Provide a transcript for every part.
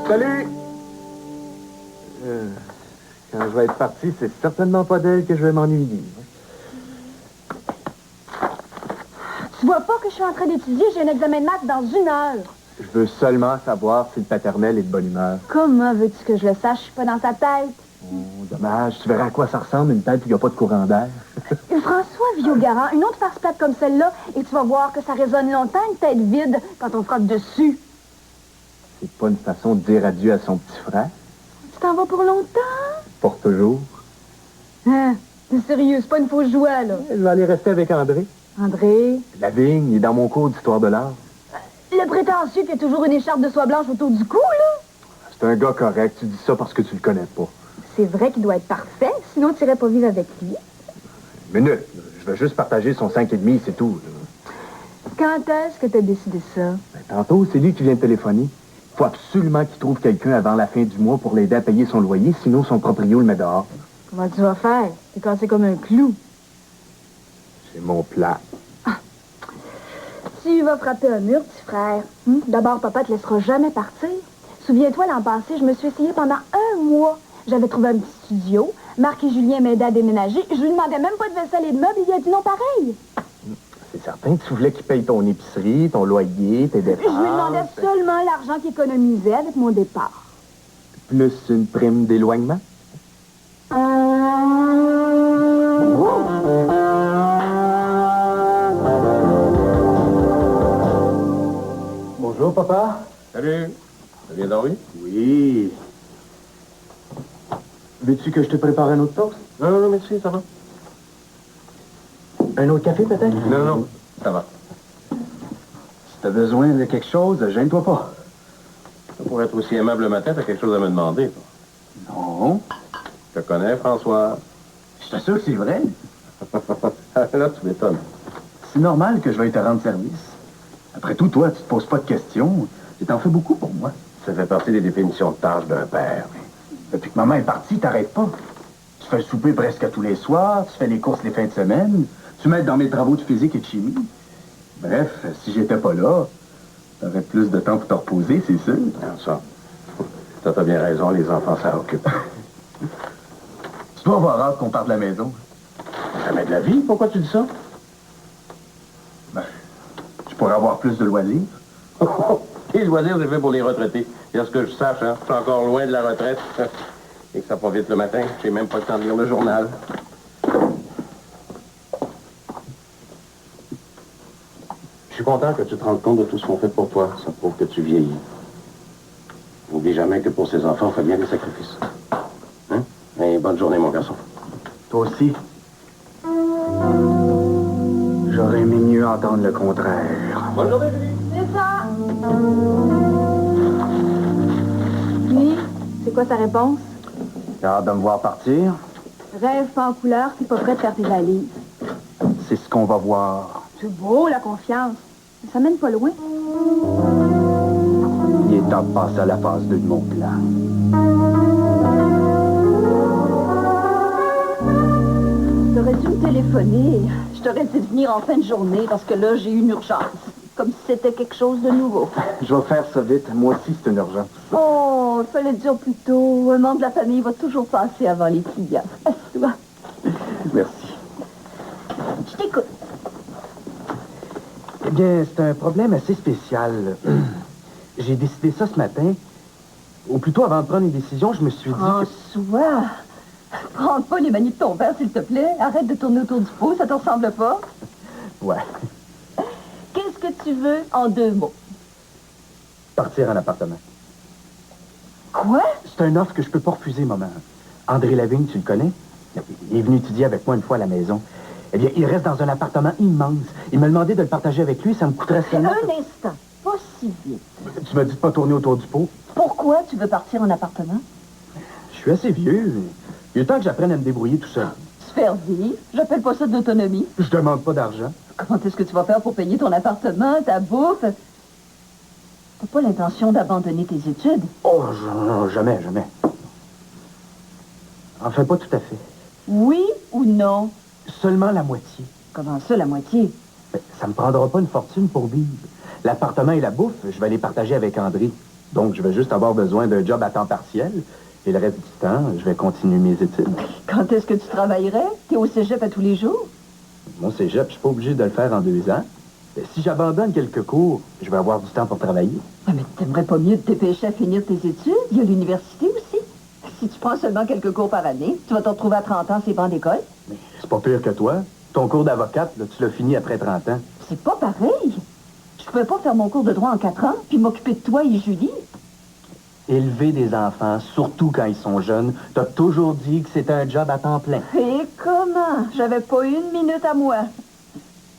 Salut! Quand je vais être parti, c'est certainement pas d'elle que je vais m'ennuyer. Tu vois pas que je suis en train d'étudier? J'ai un examen de maths dans 1 heure. Je veux seulement savoir si le paternel est de bonne humeur. Comment veux-tu que je le sache? Je suis pas dans sa tête. Oh, dommage. Tu verras à quoi ça ressemble, une tête où il n'y a pas de courant d'air. François Vieux-Garand, une autre farce plate comme celle-là, et tu vas voir que ça résonne longtemps, une tête vide, quand on frotte dessus. C'est pas une façon de dire adieu à son petit frère. Tu t'en vas pour longtemps? Pour toujours. Hein? T'es sérieux, c'est pas une fausse joie, là. Je vais aller rester avec André. André? Lavigne, il est dans mon cours d'histoire de l'art. Le prétentieux qui a toujours une écharpe de soie blanche autour du cou, là? C'est un gars correct. Tu dis ça parce que tu le connais pas. C'est vrai qu'il doit être parfait, sinon tu irais pas vivre avec lui. Minute. Je veux juste partager son 5,5, c'est tout. Là. Quand est-ce que t'as décidé ça? Ben, tantôt, c'est lui qui vient de téléphoner. Faut absolument qu'il trouve quelqu'un avant la fin du mois pour l'aider à payer son loyer, sinon son proprio le met dehors. Comment tu vas faire? T'es cassé comme un clou. C'est mon plan. Tu vas frapper un mur, petit frère. D'abord, papa te laissera jamais partir. Souviens-toi, l'an passé, je me suis essayée pendant 1 mois. J'avais trouvé un petit studio. Marc et Julien m'aidaient à déménager. Je lui demandais même pas de vaisselle et de meubles. Il a dit non pareil. C'est certain que tu voulais qu'il paye ton épicerie, ton loyer, tes dépenses. Je lui demandais seulement l'argent qu'il économisait avec mon départ. Plus une prime d'éloignement? Bonjour, papa. Salut. Ça vient d'Henri? Oui. Veux-tu que je te prépare un autre toast? Non, merci, ça va. Un autre café, peut-être? Non, ça va. Si t'as besoin de quelque chose, gêne-toi pas. Pour être aussi aimable le matin, t'as quelque chose à me demander, toi. Non. Je te connais, François. Je t'assure que c'est vrai. Là, tu m'étonnes. C'est normal que je veuille te rendre service. Après tout, toi, tu te poses pas de questions. Tu t'en fais beaucoup pour moi. Ça fait partie des définitions de tâches d'un père. Depuis que maman est partie, t'arrêtes pas. Tu fais le souper presque tous les soirs, tu fais les courses les fins de semaine, tu m'aides dans mes travaux de physique et de chimie. Bref, si j'étais pas là, t'aurais plus de temps pour te reposer, c'est sûr. Non, ça. T'as bien raison, les enfants, ça occupe. Tu dois avoir hâte qu'on parte de la maison. Jamais de la vie, pourquoi tu dis ça? Ben, tu pourrais avoir plus de loisirs. Les loisirs, c'est fait pour les retraités. Et à ce que je sache, hein, je suis encore loin de la retraite. Et que ça va vite le matin. J'ai même pas le temps de lire le journal. Je suis content que tu te rendes compte de tout ce qu'on fait pour toi. Ça prouve que tu vieillis. N'oublie jamais que pour ces enfants, on fait bien des sacrifices. Hein? Et bonne journée, mon garçon. Toi aussi. J'aurais aimé mieux entendre le contraire. Bonne journée, Julie. C'est ça. Puis, c'est quoi sa réponse? T'as hâte de me voir partir? Rêve pas en couleur, t'es pas prêt de faire tes valises. C'est ce qu'on va voir. C'est beau, la confiance. Mais ça mène pas loin. Il est temps de passer à la phase 2 de mon plan. T'aurais dû me téléphoner. Je t'aurais dit de venir en fin de journée parce que là, j'ai une urgence. Comme si c'était quelque chose de nouveau. Je vais faire ça vite. Moi aussi, c'est une urgence. Oh, il fallait le dire plus tôt. Un membre de la famille va toujours passer avant les clients. Assieds-toi. Merci. Je t'écoute. Eh bien, c'est un problème assez spécial. J'ai décidé ça ce matin. Ou plutôt, avant de prendre une décision, je me suis dit que... François, prends pas les manies de ton père, s'il te plaît. Arrête de tourner autour du pot, ça te ressemble pas. Ouais. Qu'est-ce que tu veux en 2 mots? Partir en appartement. Quoi? C'est une offre que je peux pas refuser, maman. André Lavigne, tu le connais? Il est venu étudier avec moi une fois à la maison. Eh bien, il reste dans un appartement immense. Il m'a demandé de le partager avec lui, ça me coûterait seulement... Un instant, pas si vite. Tu m'as dit de pas tourner autour du pot. Pourquoi tu veux partir en appartement? Je suis assez vieux. Il est temps que j'apprenne à me débrouiller tout seul. Se faire vivre? J'appelle pas ça de l'autonomie. Je demande pas d'argent. Comment est-ce que tu vas faire pour payer ton appartement, ta bouffe? T'as pas l'intention d'abandonner tes études? Oh, non, jamais, jamais. Enfin, pas tout à fait. Oui ou non? Seulement la moitié. Comment ça, la moitié? Ben, ça me prendra pas une fortune pour vivre. L'appartement et la bouffe, je vais les partager avec André. Donc, je vais juste avoir besoin d'un job à temps partiel. Et le reste du temps, je vais continuer mes études. Quand est-ce que tu travaillerais? T'es au cégep à tous les jours? Mon cégep, je suis pas obligé de le faire en 2 ans. Ben, si j'abandonne quelques cours, je vais avoir du temps pour travailler. Ah, mais t'aimerais pas mieux te dépêcher à finir tes études? Il y a l'université aussi. Si tu prends seulement quelques cours par année, tu vas te retrouver à 30 ans ces bancs d'école. Mais c'est pas pire que toi. Ton cours d'avocate, là, tu l'as fini après 30 ans. C'est pas pareil. Je pouvais pas faire mon cours de droit en 4 ans, puis m'occuper de toi et Julie. Élever des enfants, surtout quand ils sont jeunes, t'as toujours dit que c'était un job à temps plein. Et comment? J'avais pas une minute à moi.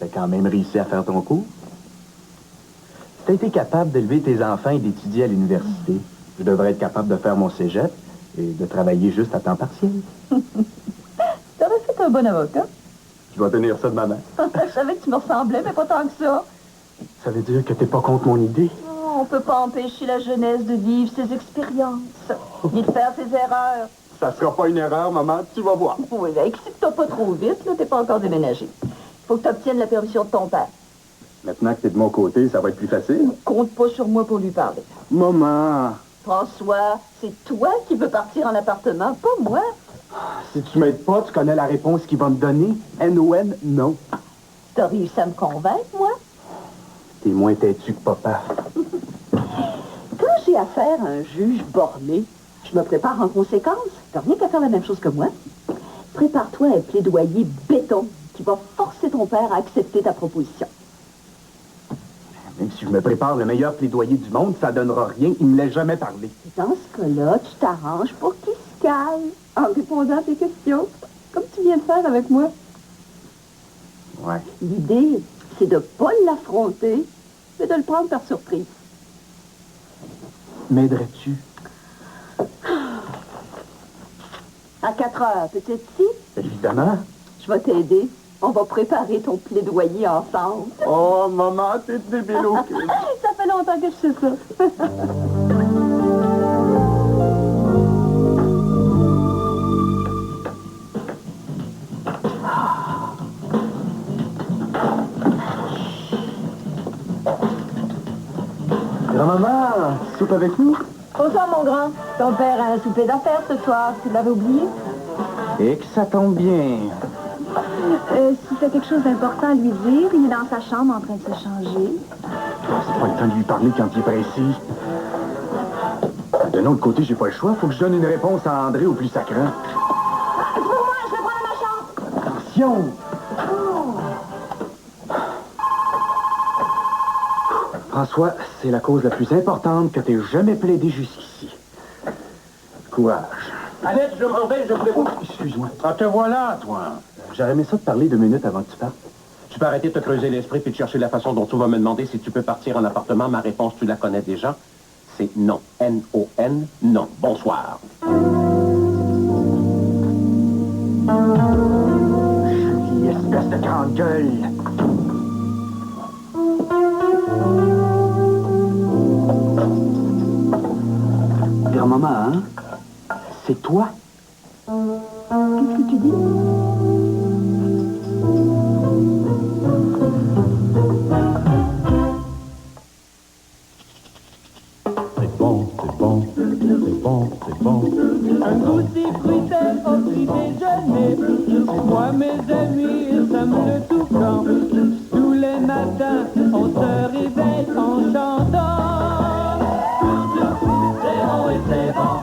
T'as quand même réussi à faire ton cours. Si t'as été capable d'élever tes enfants et d'étudier à l'université, je devrais être capable de faire mon cégep et de travailler juste à temps partiel. T'aurais fait un bon avocat. Je vais tenir ça de ma main. Je savais que tu me ressemblais, mais pas tant que ça. Ça veut dire que t'es pas contre mon idée? Oh, on peut pas empêcher la jeunesse de vivre ses expériences, ni de faire ses erreurs. Ça sera pas une erreur, maman, tu vas voir. Oui, ben, excite-toi pas trop vite, là, t'es pas encore déménagé. Faut que tu obtiennes la permission de ton père. Maintenant que t'es de mon côté, ça va être plus facile. Compte pas sur moi pour lui parler. Maman, François, c'est toi qui veux partir en appartement, pas moi. si tu m'aides pas, tu connais la réponse qu'il va me donner. N-O-N, non. T'as réussi à me convaincre, moi? T'es moins têtu que papa. Quand j'ai affaire à un juge borné, je me prépare en conséquence. T'as rien qu'à faire la même chose que moi. Prépare-toi à un plaidoyer béton qui va forcer ton père à accepter ta proposition. Même si je me prépare le meilleur plaidoyer du monde, ça donnera rien. Il me laisse jamais parler. Dans ce cas-là, tu t'arranges pour qu'il se calme en répondant à tes questions, comme tu viens de faire avec moi. Ouais. L'idée, c'est de pas l'affronter, mais de le prendre par surprise. M'aiderais-tu? À 4 heures, petite fille, Évidemment. je vais t'aider. On va préparer ton plaidoyer ensemble. Oh, maman, t'es débile au cul. Ça fait longtemps que je fais ça. Grand-maman, soupe avec nous? Bonsoir, mon grand. Ton père a un souper d'affaires ce soir. Tu l'avais oublié? Et que ça tombe bien. Si t'as quelque chose d'important à lui dire, il est dans sa chambre en train de se changer. C'est pas le temps de lui parler quand il est précis. D'un autre côté, j'ai pas le choix. Faut que je donne une réponse à André au plus sacrant. C'est pour moi, je vais prendre ma chambre. Attention! François, c'est la cause la plus importante que t'aies jamais plaidée jusqu'ici. Courage. Annette, je m'en vais, je voulais vous... Excuse-moi. Ah, te voilà, toi. J'aurais aimé ça te parler 2 minutes avant que tu partes. Tu peux arrêter de te creuser l'esprit puis de chercher la façon dont tu vas me demander si tu peux partir en appartement. Ma réponse, tu la connais déjà. C'est non. N-O-N, non. Bonsoir. Julie, espèce de grande gueule. Grand-maman, hein? C'est toi? Qu'est-ce que tu dis? C'est bon, c'est bon, c'est bon, c'est bon. Un goûter fruité au petit déjeuner. Moi, mes amis, ça me le tout quand. Tous les matins, on se réveille en chantant. C'est bon et c'est bon.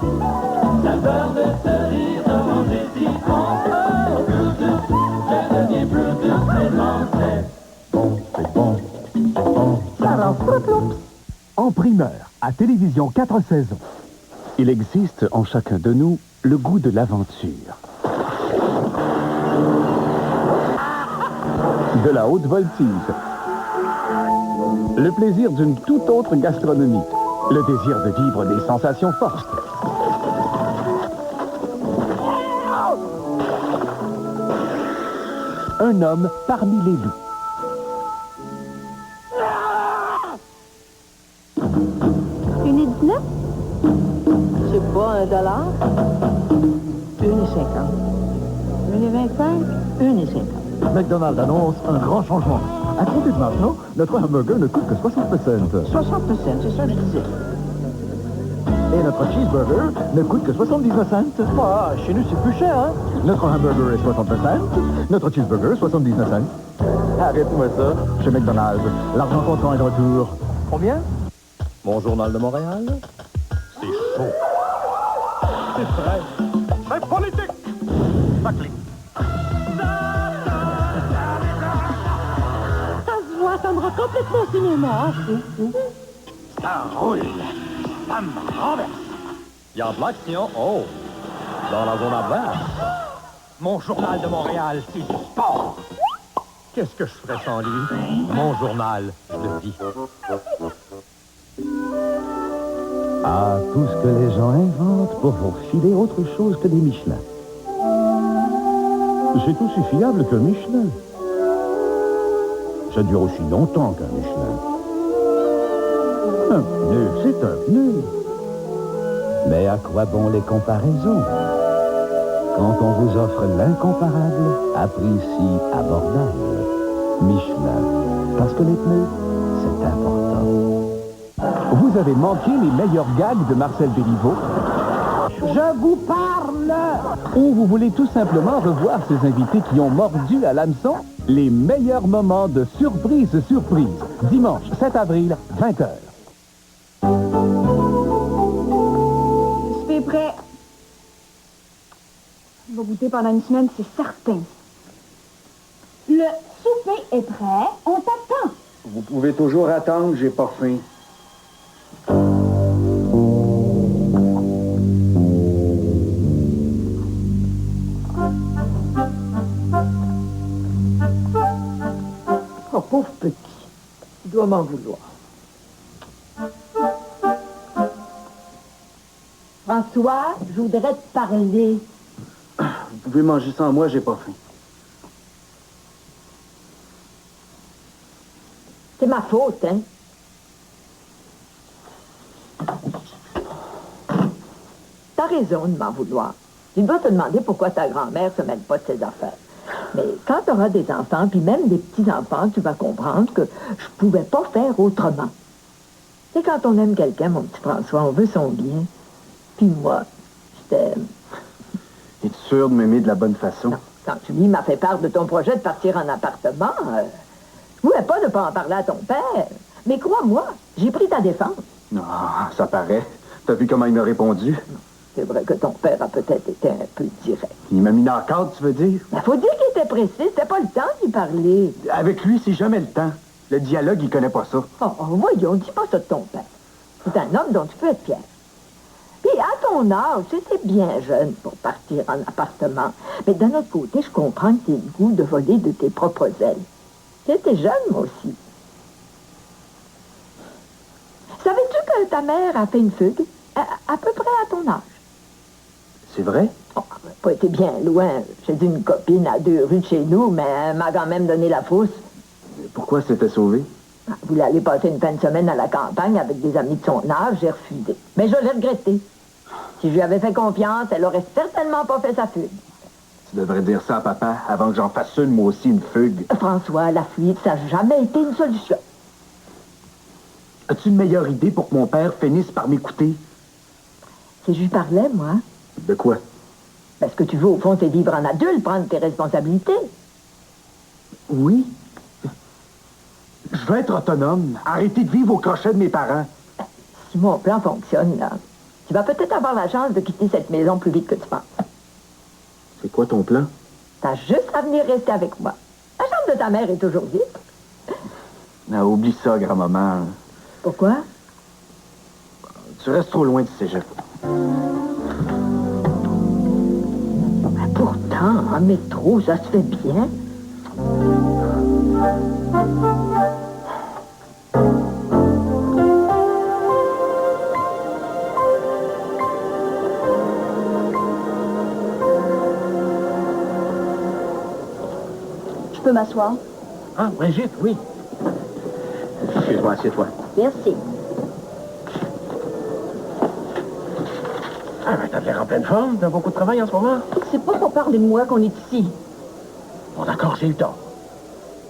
Saveur de cerise, de manger si bon. Je deviens Bluetooth, c'est bon, C'est bon, c'est bon. Ça rend flou-flou. En primeur, à Télévision 4 saisons. Il existe en chacun de nous le goût de l'aventure. De la haute voltige. Le plaisir d'une toute autre gastronomie. Le désir de vivre des sensations fortes. un homme parmi les loups. Une et 19? C'est pas $1. 1,50. 1,25? 1,50. McDonald's annonce un grand changement. À compter de maintenant, notre hamburger ne coûte que 60 cents. 60 cents, c'est ça que je disais. Et notre cheeseburger ne coûte que 79 cents. Ah, chez nous, c'est plus cher, hein? Notre hamburger est 69 cents. Notre cheeseburger, 79 cents. Arrête-moi ça. Chez McDonald's, l'argent comptant est de retour. Combien? Mon journal de Montréal, c'est chaud. C'est vrai. C'est politique! Bâclé. Ça se voit, ça me rend complètement au cinéma. Ça roule. Ça me renverse. Il y a de l'action, oh, dans la zone adverse. Mon journal de Montréal, c'est du sport. Qu'est-ce que je ferais sans lui? Mon journal de vie. Ah, tout ce que les gens inventent pour vous filer autre chose que des Michelin. C'est aussi fiable qu'un Michelin. Ça dure aussi longtemps qu'un Michelin. Un pneu, c'est un pneu. Mais à quoi bon les comparaisons? Quand on vous offre l'incomparable à prix si abordable. Michelin. Parce que les pneus, c'est important. Vous avez manqué les meilleurs gags de Marcel Béliveau? Je vous parle! Ou vous voulez tout simplement revoir ces invités qui ont mordu à l'hameçon? Les meilleurs moments de Surprise. Dimanche 7 avril, 20h. Je suis prêt. On va goûter pendant une semaine, c'est certain. Le souper est prêt, on t'attend. Vous pouvez toujours attendre, j'ai pas faim. Oh, pauvre petit. Tu dois m'en vouloir. François, je voudrais te parler. Vous pouvez manger sans moi, j'ai pas faim. C'est ma faute, hein? T'as raison de m'en vouloir. Tu dois te demander pourquoi ta grand-mère se mêle pas de ses affaires. Mais quand tu auras des enfants, puis même des petits-enfants, tu vas comprendre que je pouvais pas faire autrement. C'est quand on aime quelqu'un, mon petit François, on veut son bien. Puis moi, je t'aime. Es-tu sûr de m'aimer de la bonne façon? Non, quand Julie m'a fait part de ton projet de partir en appartement, je voulais pas ne pas en parler à ton père. Mais crois-moi, j'ai pris ta défense. Non, ça paraît. T'as vu comment il m'a répondu? C'est vrai que ton père a peut-être été un peu direct. Il m'a mis dans le cadre, tu veux dire? Il faut dire qu'il était pressé, c'était pas le temps d'y parler. Avec lui, c'est jamais le temps. Le dialogue, il connaît pas ça. Oh, voyons, dis pas ça de ton père. C'est un homme dont tu peux être fier. Puis à ton âge, c'est bien jeune pour partir en appartement. Mais d'un autre côté, je comprends que tu aies le goût de voler de tes propres ailes. J'étais jeune, moi aussi. Savais-tu que ta mère a fait une fugue? À peu près à ton âge. C'est vrai? Oh, elle n'a pas été bien loin. J'ai eu une copine à 2 rues de chez nous, mais elle m'a quand même donné la fausse. Pourquoi s'était sauvé? Elle voulait aller passer une fin de semaine à la campagne avec des amis de son âge, j'ai refusé. Mais je l'ai regretté. Si je lui avais fait confiance, elle aurait certainement pas fait sa fugue. Tu devrais dire ça à papa avant que j'en fasse une, moi aussi, une fugue. François, la fuite, ça n'a jamais été une solution. As-tu une meilleure idée pour que mon père finisse par m'écouter? Si je lui parlais, moi, De quoi? parce que tu veux, au fond, c'est vivre en adulte, prendre tes responsabilités. Oui. Je veux être autonome. Arrêter de vivre au crochet de mes parents. Si mon plan fonctionne, là, tu vas peut-être avoir la chance de quitter cette maison plus vite que tu penses. C'est quoi ton plan? T'as juste à venir rester avec moi. La chambre de ta mère est toujours vide. Ah, oublie ça, grand-maman. Pourquoi? Tu restes trop loin du cégep. Pourtant, en métro, ça se fait bien. Je peux m'asseoir? Ah, Brigitte, oui. Excuse-moi, assieds-toi. Merci. Ah, ben, t'as l'air en pleine forme. T'as beaucoup de travail en ce moment. C'est pas pour parler de moi qu'on est ici. Bon, d'accord, j'ai eu tort.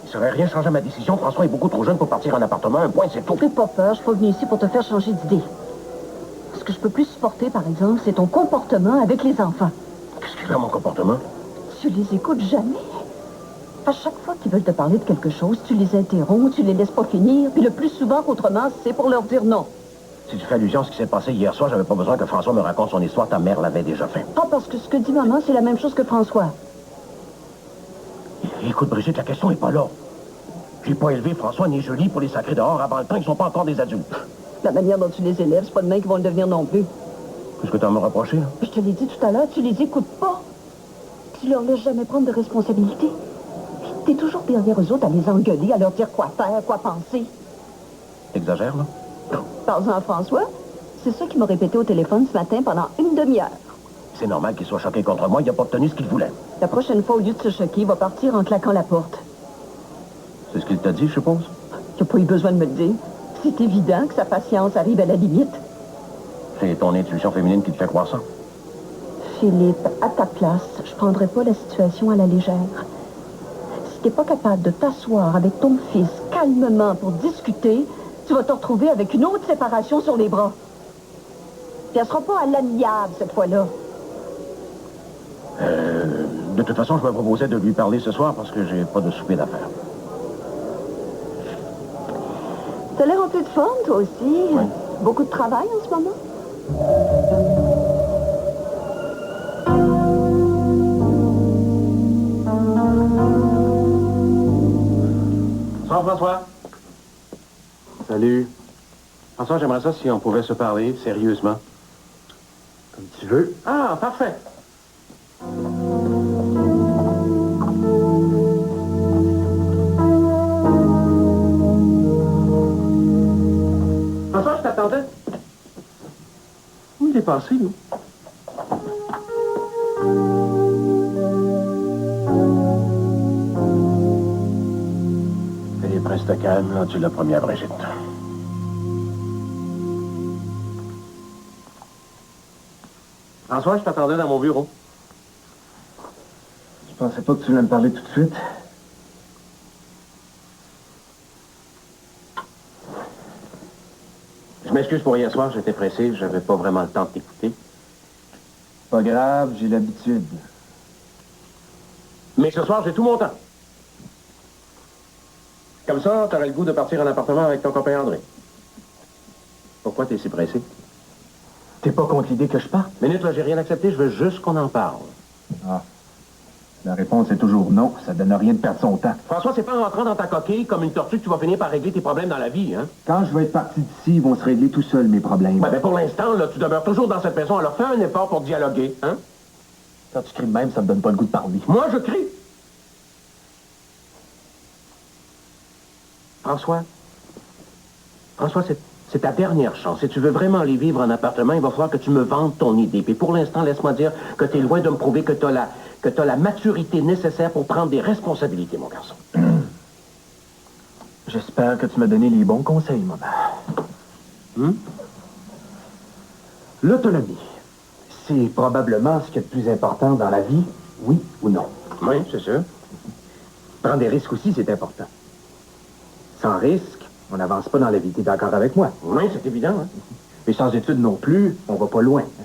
Il serait rien changé à ma décision. François est beaucoup trop jeune pour partir en appartement. Un point, c'est tout. Fais pas peur, je suis pas venue ici pour te faire changer d'idée. Ce que je peux plus supporter, par exemple, c'est ton comportement avec les enfants. Qu'est-ce qu'il fait, mon comportement? Tu les écoutes jamais. À chaque fois qu'ils veulent te parler de quelque chose, tu les interromps, tu les laisses pas finir, puis le plus souvent qu'autrement, c'est pour leur dire non. Si tu fais allusion à ce qui s'est passé hier soir, j'avais pas besoin que François me raconte son histoire. Ta mère l'avait déjà fait. Ah, parce que ce que dit maman, c'est la même chose que François. Écoute, Brigitte, la question est pas là. J'ai pas élevé François ni Julie pour les sacrer dehors avant le temps. Ils sont pas encore des adultes. La manière dont tu les élèves, c'est pas demain qu'ils vont le devenir non plus. Qu'est-ce que t'as à me reprocher, là? Je te l'ai dit tout à l'heure, tu les écoutes pas. Tu leur laisses jamais prendre de responsabilité. T'es toujours derrière eux autres à les engueuler, à leur dire quoi faire, quoi penser. T'exagères, là? Parle-en à François. C'est ça qu'il m'a répété au téléphone ce matin pendant une demi-heure. C'est normal qu'il soit choqué contre moi. Il a pas obtenu ce qu'il voulait. La prochaine fois, au lieu de se choquer, il va partir en claquant la porte. C'est ce qu'il t'a dit, je suppose? Tu n'as pas eu besoin de me le dire. C'est évident que sa patience arrive à la limite. C'est ton intuition féminine qui te fait croire ça? Philippe, à ta place, je prendrais pas la situation à la légère. Si t'es pas capable de t'asseoir avec ton fils calmement pour discuter, tu vas te retrouver avec une autre séparation sur les bras. Puis elle sera pas à l'amiable cette fois-là. De toute façon, je me proposais de lui parler ce soir parce que j'ai pas de souper d'affaires. T'as l'air rempli de forme, toi aussi. Oui. Beaucoup de travail en ce moment. Bonsoir, François. Salut. François, j'aimerais ça si on pouvait se parler sérieusement. Comme tu veux. Ah, parfait. François, je t'attendais. Où il est passé, lui? Philippe, reste calme, là, tu l'as promis à Brigitte. François, je t'attendais dans mon bureau. Je pensais pas que tu voulais me parler tout de suite. Je m'excuse pour hier soir, j'étais pressé, j'avais pas vraiment le temps de t'écouter. Pas grave, j'ai l'habitude. Mais ce soir, j'ai tout mon temps. Comme ça, t'aurais le goût de partir en appartement avec ton copain André. Pourquoi t'es si pressé? T'es pas contre l'idée que je parte? Minute, là, j'ai rien accepté, je veux juste qu'on en parle. Ah. La réponse est toujours non. Ça donne rien de perdre son temps. François, c'est pas en rentrant dans ta coquille comme une tortue que tu vas finir par régler tes problèmes dans la vie, hein? Quand je vais être parti d'ici, ils vont se régler tout seuls, mes problèmes. Ouais, ben pour l'instant, là, tu demeures toujours dans cette maison, alors fais un effort pour dialoguer, hein? Quand tu cries de même, ça me donne pas le goût de parler. Moi, je crie. François, c'est ta dernière chance. Si tu veux vraiment aller vivre en appartement, il va falloir que tu me vendes ton idée. Puis pour l'instant, laisse-moi dire que tu es loin de me prouver que tu as la maturité nécessaire pour prendre des responsabilités, mon garçon. J'espère que tu m'as donné les bons conseils, maman. L'autonomie, c'est probablement ce qui est le plus important dans la vie, oui ou non? Oui, c'est sûr. Prendre des risques aussi, c'est important. Sans risque, on n'avance pas dans la vie. T'es d'accord avec moi? Oui, c'est évident, hein? Et sans études non plus, on va pas loin. Hein?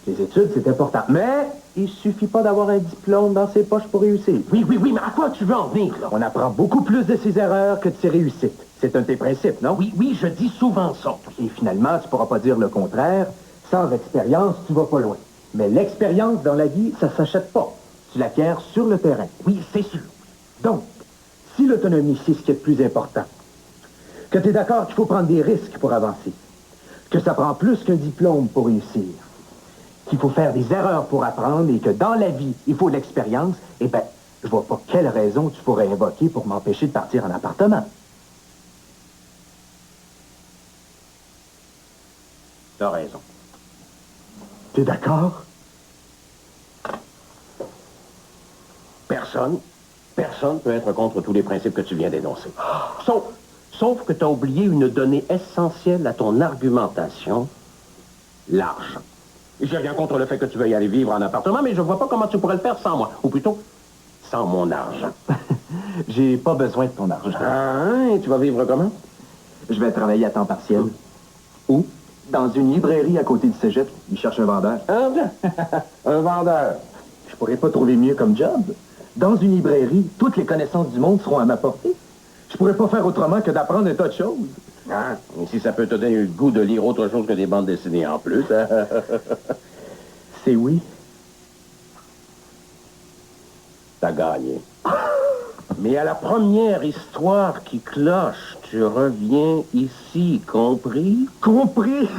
Les études, c'est important. Mais il suffit pas d'avoir un diplôme dans ses poches pour réussir. Oui, mais à quoi tu veux en venir, là? On apprend beaucoup plus de ses erreurs que de ses réussites. C'est un de tes principes, non? Oui, je dis souvent ça. Et finalement, tu pourras pas dire le contraire. Sans expérience, tu vas pas loin. Mais l'expérience dans la vie, ça s'achète pas. Tu l'acquiers sur le terrain. Oui, c'est sûr. Donc, si l'autonomie, c'est ce qui est le plus important, que tu es d'accord qu'il faut prendre des risques pour avancer, que ça prend plus qu'un diplôme pour réussir, qu'il faut faire des erreurs pour apprendre et que dans la vie, il faut de l'expérience, eh bien, je vois pas quelle raison tu pourrais invoquer pour m'empêcher de partir en appartement. T'as raison. T'es d'accord? Personne Personne ne peut être contre tous les principes que tu viens d'énoncer. Sauf que tu as oublié une donnée essentielle à ton argumentation, l'argent. J'ai rien contre le fait que tu veuilles aller vivre en appartement, mais je vois pas comment tu pourrais le faire sans moi. Ou plutôt, sans mon argent. J'ai pas besoin de ton argent. Ah, et tu vas vivre comment? Je vais travailler à temps partiel. Où? Dans une librairie à côté du cégep. Ils cherchent un vendeur. Ah, bien. Un vendeur. Je pourrais pas trouver mieux comme job. Dans une librairie, toutes les connaissances du monde seront à ma portée. Je pourrais pas faire autrement que d'apprendre un tas de choses. Ah, et si ça peut te donner le goût de lire autre chose que des bandes dessinées en plus. C'est oui. T'as gagné. Mais à la première histoire qui cloche, tu reviens ici, compris? Compris?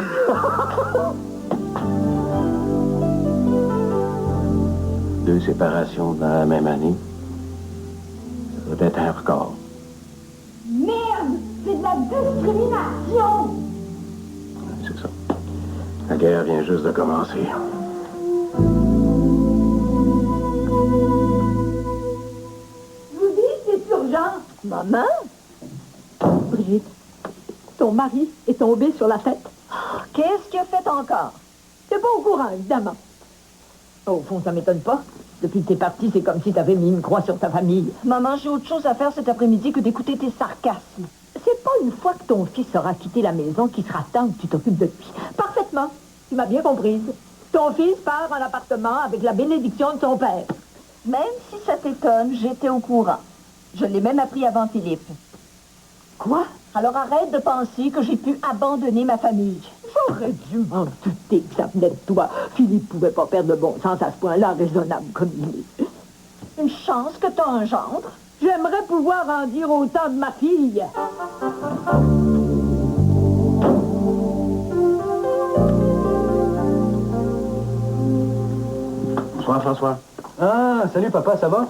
Deux séparations dans la même année. Ça doit être un record. Merde! C'est de la discrimination! C'est ça. La guerre vient juste de commencer. Je vous dis, c'est urgent. Maman? Brigitte, ton mari est tombé sur la tête. Qu'est-ce qu'il a fait encore? T'es pas au courant, évidemment. Au fond, ça m'étonne pas. Depuis que t'es parti, c'est comme si t'avais mis une croix sur ta famille. Maman, j'ai autre chose à faire cet après-midi que d'écouter tes sarcasmes. C'est pas une fois que ton fils aura quitté la maison qu'il sera temps que tu t'occupes de lui. Parfaitement. Tu m'as bien comprise. Ton fils part en appartement avec la bénédiction de son père. Même si ça t'étonne, j'étais au courant. Je l'ai même appris avant Philippe. Quoi? Alors arrête de penser que j'ai pu abandonner ma famille. J'aurais dû m'en douter que ça venait de toi. Philippe pouvait pas perdre le bon sens à ce point-là, raisonnable comme il est. Une chance que t'as un gendre. J'aimerais pouvoir en dire autant de ma fille. Bonsoir, François. Ah, salut papa, ça va?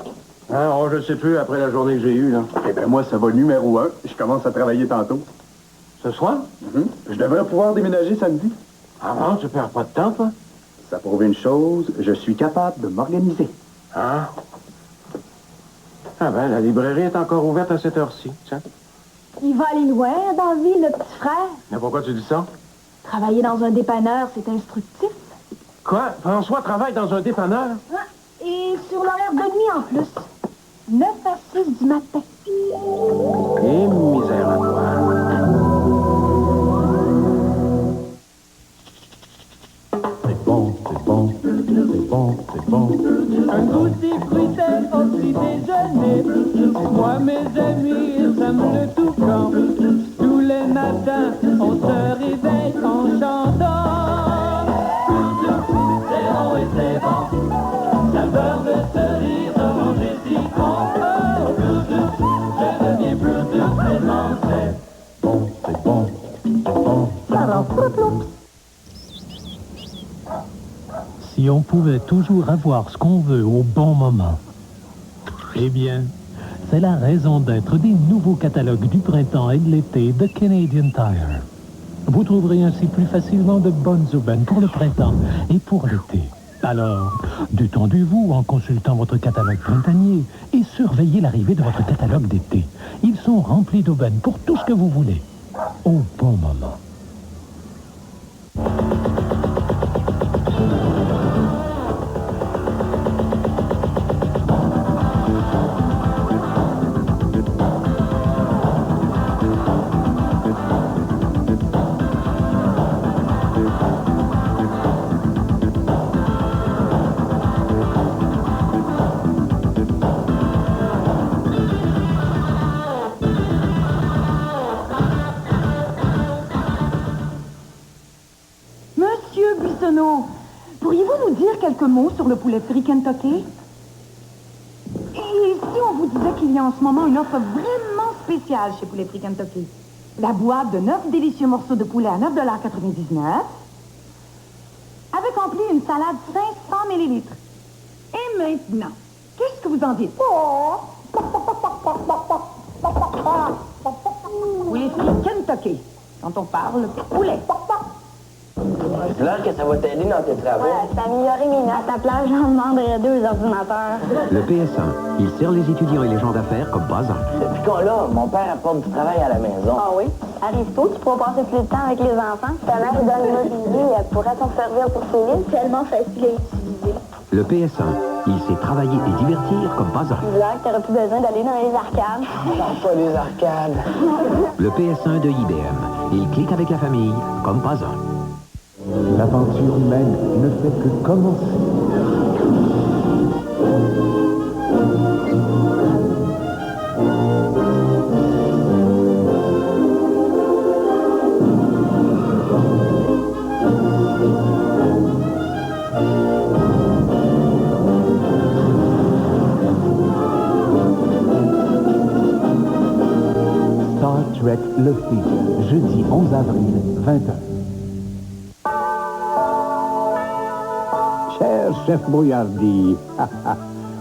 Ah, oh, je sais plus, après la journée que j'ai eue, là. Eh bien, moi, ça va numéro 1. Je commence à travailler tantôt. Ce soir? Je devrais pouvoir déménager samedi. Ah non, tu perds pas de temps, toi? Ça prouve une chose, je suis capable de m'organiser. Ah. Ah ben, la librairie est encore ouverte à cette heure-ci, tiens. Il va aller loin dans la vie, le petit frère. Mais pourquoi tu dis ça? Travailler dans un dépanneur, c'est instructif. Quoi? François travaille dans un dépanneur? Et sur l'horaire de nuit en plus. 9 à 6 du matin. Et misère à toi. C'est bon, c'est bon, c'est bon, c'est bon. Un goûter fruité au petit déjeuner. Moi, mes amis, ça me le tout camp. Tous les matins, on se réveille en chantant. C'est bon et c'est bon. Saveur de cerise, orange et citron. Oh, je deviens plus vraiment c'est Bon, c'est bon, c'est bon. Si on pouvait toujours avoir ce qu'on veut au bon moment. Eh bien, c'est la raison d'être des nouveaux catalogues du printemps et de l'été de Canadian Tire. Vous trouverez ainsi plus facilement de bonnes aubaines pour le printemps et pour l'été. Alors, détendez-vous en consultant votre catalogue printanier et surveillez l'arrivée de votre catalogue d'été. Ils sont remplis d'aubaines pour tout ce que vous voulez, au bon moment. Monsieur Buissonneau, pourriez-vous nous dire quelques mots sur le poulet frit Kentucky? Et si on vous disait qu'il y a en ce moment une offre vraiment spéciale chez Poulet Frit Kentucky? La boîte de 9 délicieux morceaux de poulet à 9,99 $, avec en plus une salade 500 ml. Et maintenant, qu'est-ce que vous en dites? Poulet Frit Kentucky, quand on parle poulet. C'est là que ça va t'aider dans tes travaux. Ouais, c'est améliorer mes notes. À ta place, j'en demanderais 2 ordinateurs. Le PS1, il sert les étudiants et les gens d'affaires comme pas un. Depuis qu'on l'a, mon père apporte du travail à la maison. Ah oui? Arrive tôt, tu pourras passer plus de temps avec les enfants. Ta mère donne l'immobilier, elle pourrait t'en servir pour ses livres. Tellement facile à utiliser. Le PS1, il sait travailler et divertir comme pas un. Là, t'auras plus besoin d'aller dans les arcades. Non, pas les arcades. Le PS1 de IBM, il clique avec la famille comme pas un. L'aventure humaine ne fait que commencer. Star Trek Le film, jeudi 11 avril, 20h. Cher chef Boyardi,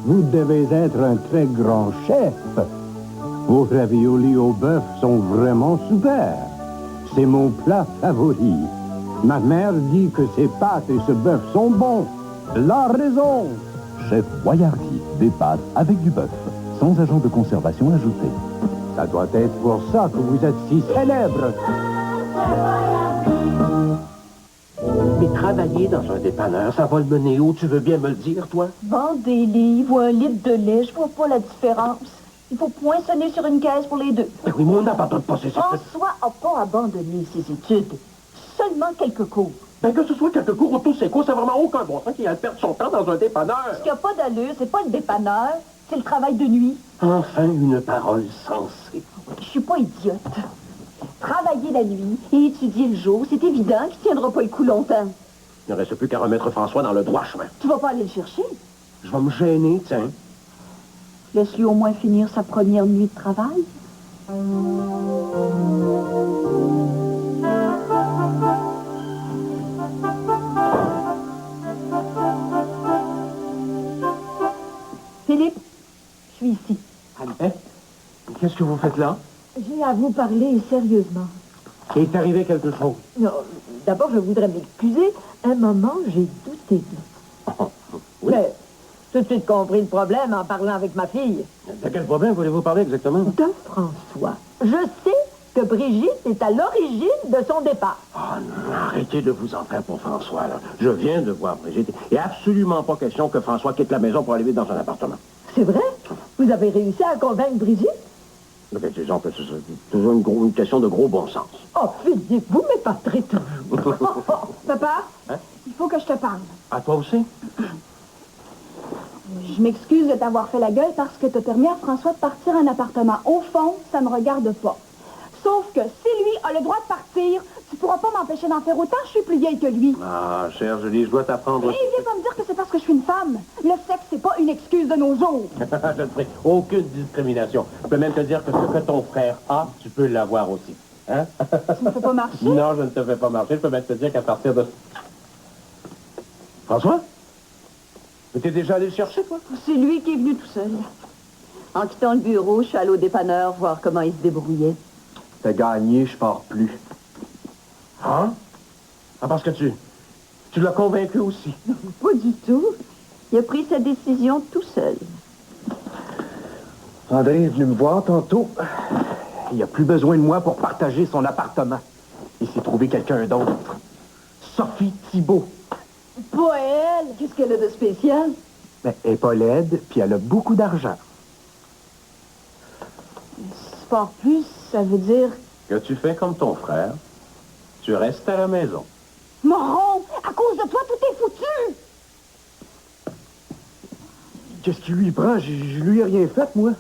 vous devez être un très grand chef. Vos raviolis au bœuf sont vraiment super. C'est mon plat favori. Ma mère dit que ces pâtes et ce bœuf sont bons. Elle a raison. Chef Boyardi, des pâtes avec du bœuf, sans agent de conservation ajouté. Ça doit être pour ça que vous êtes si célèbre. Mais travailler dans un dépanneur, ça va le mener où? Tu veux bien me le dire, toi? Vendre des livres ou un litre de lait, je vois pas la différence. Il faut poinçonner sur une caisse pour les deux. Mais oui, mais on n'abandonne pas ces François n'a pas abandonné ses études. Seulement quelques cours. Ben que ce soit quelques cours ou tous ces cours, c'est vraiment aucun bon sens qu'il aille perdre son temps dans un dépanneur. Ce qui n'a pas d'allure, c'est pas le dépanneur, c'est le travail de nuit. Enfin, une parole sensée. Je suis pas idiote. Travailler la nuit et étudier le jour, c'est évident qu'il tiendra pas le coup longtemps. Il ne reste plus qu'à remettre François dans le droit chemin. Tu vas pas aller le chercher? Je vais me gêner, tiens. Laisse-lui au moins finir sa première nuit de travail. Philippe, je suis ici. Annette, qu'est-ce que vous faites là? J'ai à vous parler sérieusement. Il est arrivé quelque chose. Non, d'abord, je voudrais m'excuser. Un moment, j'ai douté de vous. Oui. Mais, tout de suite compris le problème en parlant avec ma fille. De quel problème voulez-vous parler exactement? De François. Je sais que Brigitte est à l'origine de son départ. Ah non, arrêtez de vous en faire pour François, là. Je viens de voir Brigitte. Il n'est absolument pas question que François quitte la maison pour aller vivre dans un appartement. C'est vrai? Vous avez réussi à convaincre Brigitte? Mais disons que c'est toujours une question de gros bon sens. Oh, Philippe, vous m'épaterez toujours. Papa, Hein? il faut que je te parle. À toi aussi? Je m'excuse de t'avoir fait la gueule parce que t'as permis à François de partir un appartement. Au fond, ça me regarde pas. Sauf que si lui a le droit de partir, tu pourras pas m'empêcher d'en faire autant, je suis plus vieille que lui. Ah, chère Julie, je dois t'apprendre... Et il vient pas me dire que c'est parce que je suis une femme. Le sexe, c'est pas une excuse de nos jours. Je ne ferai aucune discrimination. Je peux même te dire que ce que ton frère a, tu peux l'avoir aussi. Hein? Tu me fais pas marcher? Non, je ne te fais pas marcher. Je peux même te dire qu'à partir de... François? Mais t'es déjà allé le chercher, toi? C'est lui qui est venu tout seul. En quittant le bureau, je suis allée au dépanneur voir comment il se débrouillait. T'as gagné, je pars plus. Hein? Ah, parce que tu l'as convaincu aussi. Pas du tout. Il a pris sa décision tout seul. André est venu me voir tantôt. Il a plus besoin de moi pour partager son appartement. Il s'est trouvé quelqu'un d'autre. Sophie Thibault. Pas elle! Qu'est-ce qu'elle a de spécial? Ben, elle est pas laide, puis elle a beaucoup d'argent. Sport plus, ça veut dire... Que tu fais comme ton frère, tu restes à la maison. Moron, à cause de toi, tout est foutu! Qu'est-ce qui lui prend? Je lui ai rien fait, moi.